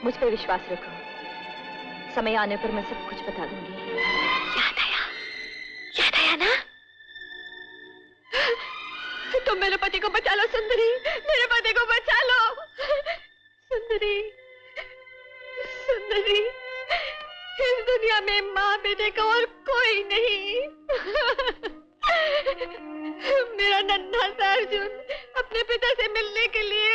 मुझ पर विश्वास रखो, समय आने पर मैं सब कुछ बता दूंगी। याद आया ना? तुम मेरे पति को बचा लो सुंदरी, मेरे पति को बचा लो सुंदरी। सुंदरी, इस दुनिया में माँ बेटे का और कोई नहीं। मेरा नन्हा सा अर्जुन अपने पिता से मिलने के लिए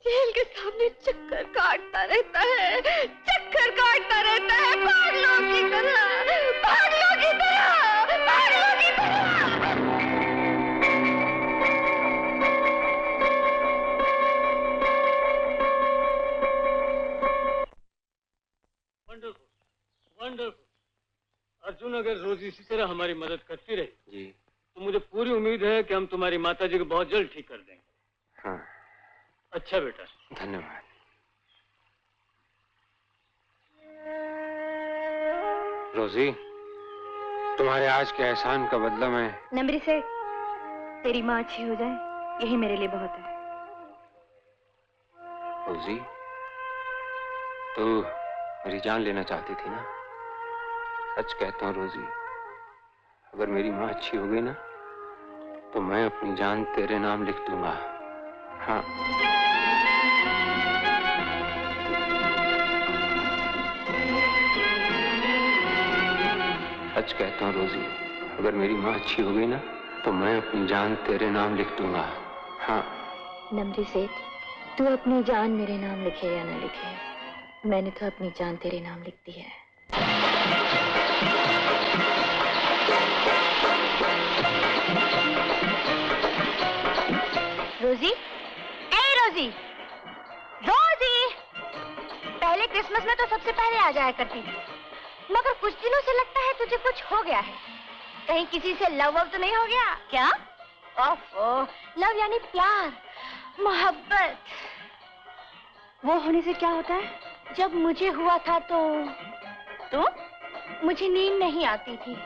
जेल के सामने चक्कर काटता रहता है, चक्कर काटता रहता है, पागलों की तरह, पागलों की तरह, पागलों की तरह। Wonderful, wonderful. अर्जुन, अगर रोज इसी तरह हमारी मदद करती रही जी, तो मुझे पूरी उम्मीद है कि हम तुम्हारी माताजी को बहुत जल्द ठीक कर देंगे। हाँ। अच्छा बेटा, धन्यवाद। रोजी, तुम्हारे आज के एहसान का बदला मैं। नंबरी से तेरी माँ अच्छी हो जाए, यही मेरे लिए बहुत है। रोजी, तू मेरी जान लेना चाहती थी ना? सच कहता हूँ रोजी, अगर मेरी माँ अच्छी हो गई ना, तो मैं अपनी जान तेरे नाम लिख दूंगा। हाँ। सच कहता हूँ रोजी, अगर मेरी माँ अच्छी हो गई ना, तो मैं अपनी जान तेरे नाम लिख दूंगा। हाँ। नमरी सेठ, तू अपनी जान मेरे नाम लिखे या ना लिखे, मैंने तो अपनी जान तेरे नाम लिख दी है। रोजी, ए रोजी, रोजी, पहले क्रिसमस में तो सबसे पहले आ जाया करती थी, मगर कुछ दिनों से लगता है तुझे कुछ हो गया है। कहीं किसी से लव तो नहीं हो गया क्या? ओफो, लव यानी प्यार, मोहब्बत। वो होने से क्या होता है? जब मुझे हुआ था तो मुझे नींद नहीं आती थी।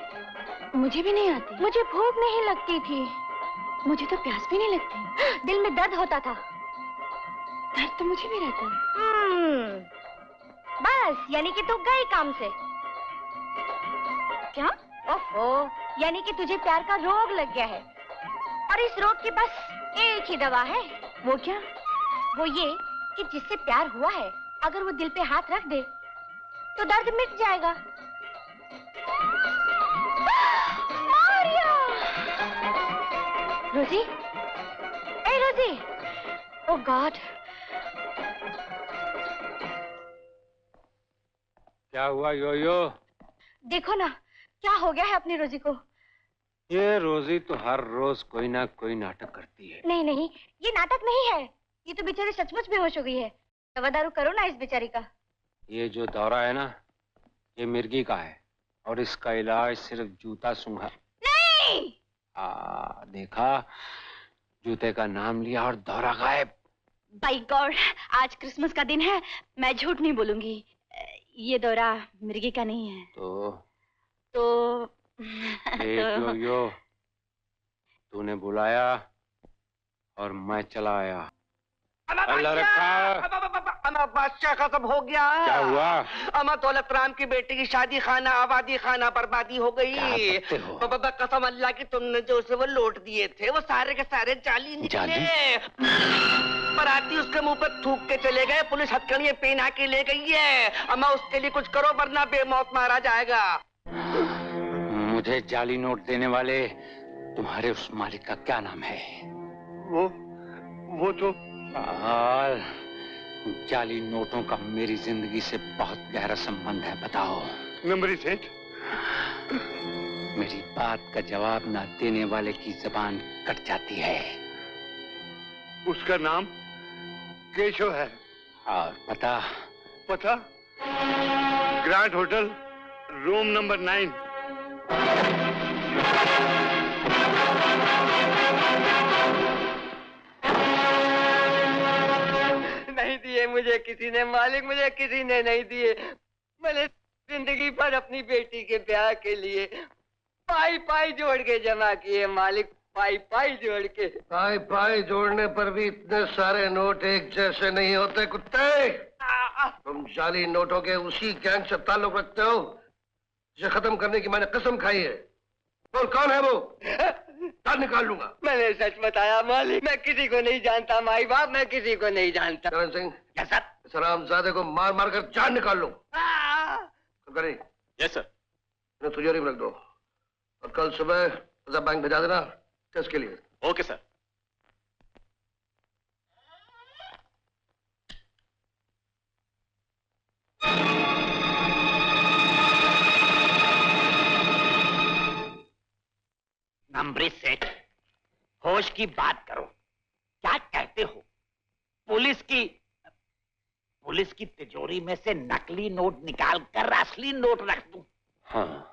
मुझे भी नहीं आती। मुझे भूख नहीं लगती थी। मुझे तो प्यास भी नहीं लगती। दिल में दर्द होता था। दर्द तो मुझे भी रहता है। बस, यानी कि तू गई काम से। क्या? ओफो, यानी कि तुझे प्यार का रोग लग गया है, और इस रोग की बस एक ही दवा है। वो क्या? वो ये कि जिससे प्यार हुआ है, अगर वो दिल पे हाथ रख दे तो दर्द मिट जाएगा। मारिया! रोजी, ए रोजी, ओह गॉड। क्या हुआ योयो? देखो ना, क्या हो गया है अपनी रोजी को। ये रोजी तो हर रोज कोई ना कोई नाटक करती है। नहीं नहीं, ये नाटक नहीं है, ये तो बेचारी सचमुच बेहोश हो गई है। दवा दारू करो ना इस बेचारी का। ये जो दौरा है ना, ये मिर्गी का है, और इसका इलाज सिर्फ जूता सूंघा। नहीं! देखा, जूते का नाम लिया और दौरा गायब। बाय गॉड, आज क्रिसमस का दिन है, मैं झूठ नहीं बोलूंगी। ये दौरा मिर्गी का नहीं है। तो यो तूने बुलाया और मैं चला आया। अल्लाह रखा। बादशाह खत्म हो गया। क्या हुआ? अमा दौलत राम की बेटी की शादी खाना आबादी खाना बर्बादी हो गई। कसम अल्लाह की, तुमने जो उसे वो लौट दिए थे, वो सारे के सारे जाली निकले। बराती उसके मुंह पर थूक के चले गए, पुलिस हथकड़ियां पहना के ले गई है। अमा उसके लिए कुछ करो वरना बेमौत मारा जाएगा। मुझे जाली नोट देने वाले तुम्हारे उस मालिक का क्या नाम है? वो तो जाली नोटों का मेरी जिंदगी से बहुत गहरा संबंध है। बताओ। नंबरी सेठ, मेरी बात का जवाब ना देने वाले की जबान कट जाती है। उसका नाम केशव है। और पता? पता? Grand hotel, room number 9। नहीं दिए मुझे किसी ने मालिक, मुझे किसी ने नहीं दिए। मैंने जिंदगी भर अपनी बेटी के ब्याह के लिए पाई पाई जोड़ के जमा किए मालिक, पाई पाई जोड़ के। पाई पाई जोड़ने पर भी इतने सारे नोट एक जैसे नहीं होते कुत्ते। तुम जाली नोटों के उसी गैंग से ताल्लुक रखते हो जिसे खत्म करने की मैंने कसम खाई है। बोल कौन है वो? तार निकाल लूंगा। मैंने सच बताया मालिक, मैं किसी को नहीं जानता माई बाप, मैं किसी को नहीं जानता। Karan Singh, yes sir. इस हरामजादे को मार मार कर जान निकाल लो। करें। Yes sir. इन्हें तिजोरी में रख दो और कल सुबह रिजर्व बैंक भेजा देना टेस्ट के लिए। Okay sir. नंबरी सेठ, होश की बात करो। क्या कहते हो? पुलिस की तिजोरी में से नकली नोट निकाल कर असली नोट रख दूं? हाँ,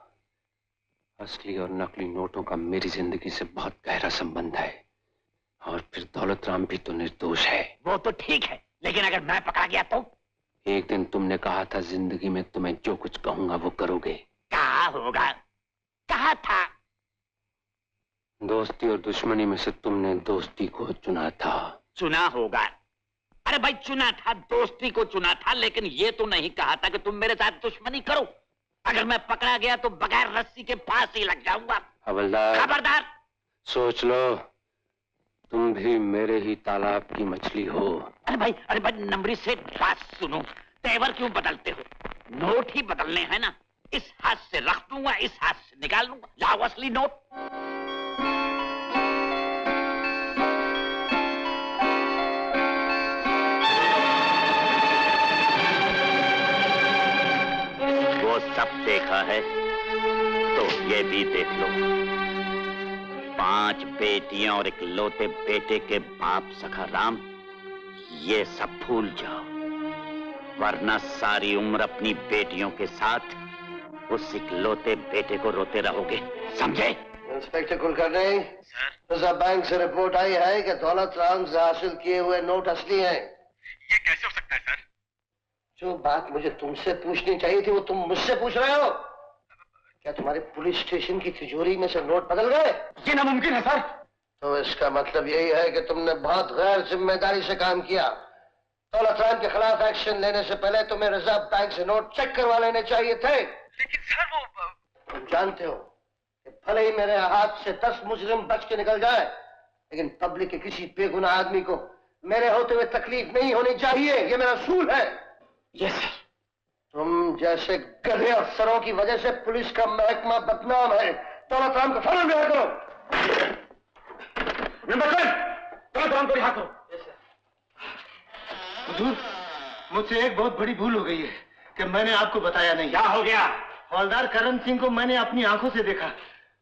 असली और नकली नोटों का मेरी जिंदगी से बहुत गहरा संबंध है। और फिर दौलत राम भी तो निर्दोष है। वो तो ठीक है, लेकिन अगर मैं पकड़ा गया तो? एक दिन तुमने कहा था जिंदगी में तुम्हें जो कुछ कहूंगा वो करोगे। कहा होगा, कहा था। दोस्ती और दुश्मनी में से तुमने दोस्ती को चुना था। चुना होगा। अरे भाई चुना था, दोस्ती को चुना था, लेकिन ये तो नहीं कहा था कि तुम मेरे साथ दुश्मनी करो। अगर मैं पकड़ा गया तो बगैर रस्सी के फांसी लग जाऊंगा। हवलदार, खबरदार। सोच लो, तुम भी मेरे ही तालाब की मछली हो। अरे भाई नंबरी से बात सुनो। तेवर क्यों बदलते हो? नोट ही बदलने हैं ना। इस हाथ से रख दूंगा, इस हाथ से निकाल लूंगा। लाओ असली नोट। वो सब देखा है तो ये भी देख लो। 5 बेटियां और इकलौते बेटे के बाप सखा राम, ये सब भूल जाओ, वरना सारी उम्र अपनी बेटियों के साथ उस इकलौते बेटे को रोते रहोगे, समझे? इंस्पेक्टर कुलकर्णी, रिजर्व बैंक से रिपोर्ट आई है कि दौलत राम से हासिल किए हुए नोट असली हैं। ये कैसे हो सकता है सर? जो बात मुझे तुमसे पूछनी चाहिए थी वो तुम मुझसे पूछ रहे हो। क्या तुम्हारे पुलिस स्टेशन की तिजोरी में से नोट बदल गए? ये नामुमकिन है सर। तो इसका मतलब यही है कि तुमने बहुत गैर जिम्मेदारी से काम किया। दौलत राम के खिलाफ एक्शन लेने से पहले तुम्हें रिजर्व बैंक से नोट चेक करवा लेने चाहिए थे। लेकिन सर वो तुम जानते हो कि भले ही मेरे हाथ से 10 मुजरिम बच के निकल जाए, लेकिन पब्लिक के किसी बेगुनाह आदमी को मेरे होते हुए तकलीफ नहीं होनी चाहिए। ये मेरा असूल है। Yes sir. तुम जैसे गधे अफसरों की वजह से पुलिस का महकमा बदनाम है। दौलत राम को फौरन रिहा करो। दौलत राम को रिहा करो। हुजूर, मुझसे एक बहुत बड़ी भूल हो गई है कि मैंने आपको बताया नहीं। क्या हो गया? हवलदार करण सिंह को मैंने अपनी आंखों से देखा,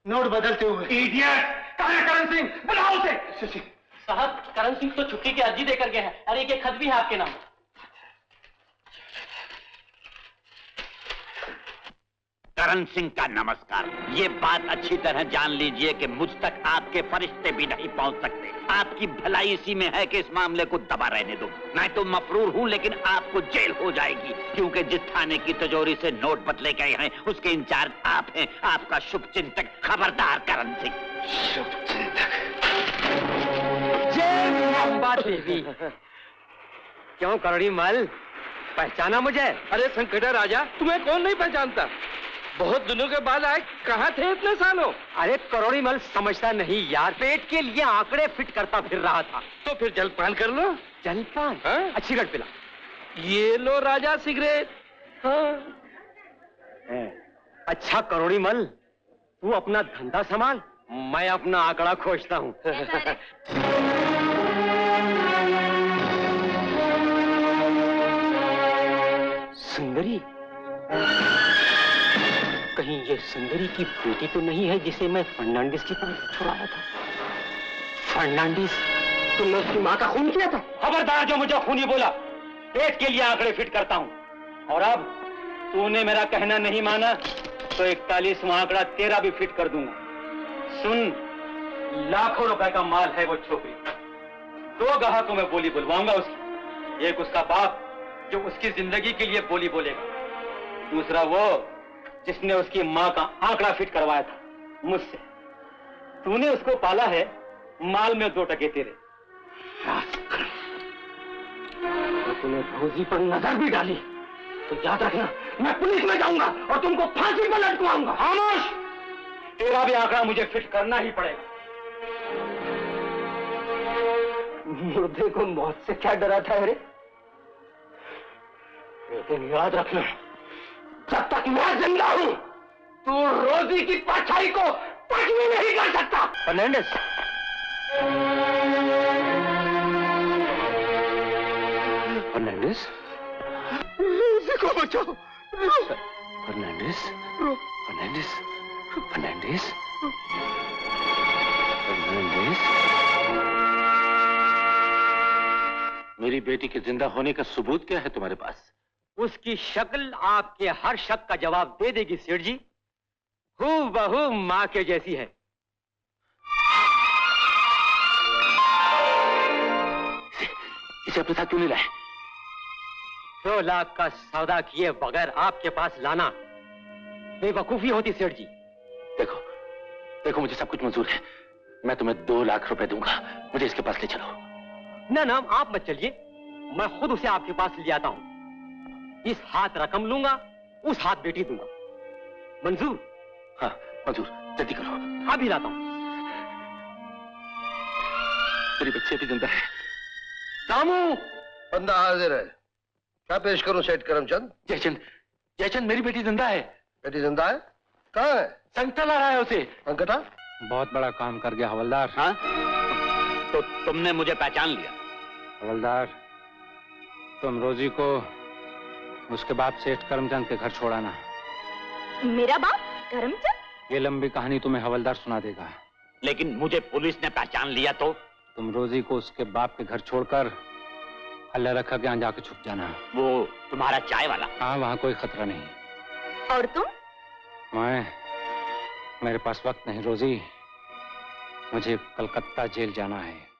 नोट बदलते हुए। इडियट! कहाँ है करण सिंह? बुलाओ उसे। साहब, करण सिंह तो छुट्टी की अर्जी देकर गए हैं। अरे ये खत भी है आपके नाम। करण सिंह का नमस्कार। ये बात अच्छी तरह जान लीजिए कि मुझ तक आपके फरिश्ते भी नहीं पहुंच सकते। आपकी भलाई इसी में है कि इस मामले को दबा रहने दो। मैं तो मफरूर हूं, लेकिन आपको जेल हो जाएगी, क्योंकि जिस थाने की तिजोरी से नोट बदले गए हैं उसके इंचार्ज आप हैं। आपका शुभचिंतक। खबरदार करण सिंह। शुभचिंतक। जय अम्बा देवी। क्यों करणी मल, पहचाना मुझे? अरे संकटा राजा, तुम्हें कौन नहीं पहचानता? बहुत दिनों के बाद आए, कहाँ थे इतने सालों? अरे करोड़ी मल समझता नहीं यार, पेट के लिए आंकड़े फिट करता फिर रहा था। तो फिर जलपान कर लो। जलपान? हाँ? सिगरेट पिला। ये लो राजा सिगरेट। हाँ। अच्छा करोड़ी मल, तू अपना धंधा संभाल, मैं अपना आंकड़ा खोजता हूँ। सुंदरी? कहीं ये सुंदरी की बेटी तो नहीं है जिसे मैं फर्नांडिस की तरफ छुड़ाया था? फर्नांडिस, तुमने उसकी माँ का खून किया था? खबरदार जो मुझे खूनी बोला। पेट के लिए आंकड़े फिट करता हूँ। और अब तूने मेरा कहना नहीं माना तो 41वां आंकड़ा तेरा भी फिट कर दूंगा। सुन, लाखों रुपए का माल है वो छोकरी। 2 ग्राहकों में बोली बुलवाऊंगा उसकी। एक उसका बाप जो उसकी जिंदगी के लिए बोली बोलेगा, दूसरा वो जिसने उसकी माँ का आंकड़ा फिट करवाया था मुझसे। तूने उसको पाला है, माल में 2 टके तेरे। तो तूने रोजी पर नजर भी डाली तो याद रखना, मैं पुलिस में जाऊंगा और तुमको फांसी पर लटकवाऊंगा। खामोश! तेरा भी आंकड़ा मुझे फिट करना ही पड़ेगा। मुर्दे को मौत से क्या डराता है रे? लेकिन याद रखना, जब तक मैं जिंदा हूं, तू रोजी की परछाई को कुछ भी नहीं कर सकता। फर्नांडिस, फर्नांडिस, रोजी को बचाओ। फर्नांडिस, फर्नांडिस, फर्नांडिस, फर्नांडिस। मेरी बेटी के जिंदा होने का सबूत क्या है तुम्हारे पास? उसकी शक्ल आपके हर शक का जवाब दे देगी सेठ जी। हूबहू मां के जैसी है। इसे अपने साथ क्यों नहीं लाए? 2 लाख का सौदा किए बगैर आपके पास लाना बेवकूफी होती सेठ जी। देखो, देखो मुझे सब कुछ मंजूर है। मैं तुम्हें 2 लाख रुपए दूंगा, मुझे इसके पास ले चलो। ना ना, आप मत चलिए, मैं खुद उसे आपके पास ले आता हूं। इस हाथ रकम लूंगा, उस हाथ बेटी दूंगा। मंजूर? हाँ मंजूर, जल्दी करो। अभी लाता हूं। मेरी बच्ची अभी जिंदा है। रामू! बंदा हाजिर है। क्या पेश करूं सेठ करमचंद? जयचंद, जयचंद मेरी बेटी जिंदा है। बेटी जिंदा है? कहाँ है? संकटा ला रहा है उसे। संकटा? बहुत बड़ा काम कर गया हवलदार। हाँ? तो तुमने मुझे पहचान लिया? हवलदार, तुम रोजी को उसके बाप सेठ करमचंद के घर छोड़ाना। मेरा बाप करमचंद? ये लंबी कहानी तुम्हें हवलदार सुना देगा। लेकिन मुझे पुलिस ने पहचान लिया तो? तुम रोजी को उसके बाप के घर छोड़कर अल्लाह रखा के यहाँ जाके छुप जाना। वो तुम्हारा चाय वाला? हाँ, वहाँ कोई खतरा नहीं। और तुम? मेरे पास वक्त नहीं रोजी, मुझे कलकत्ता जेल जाना है।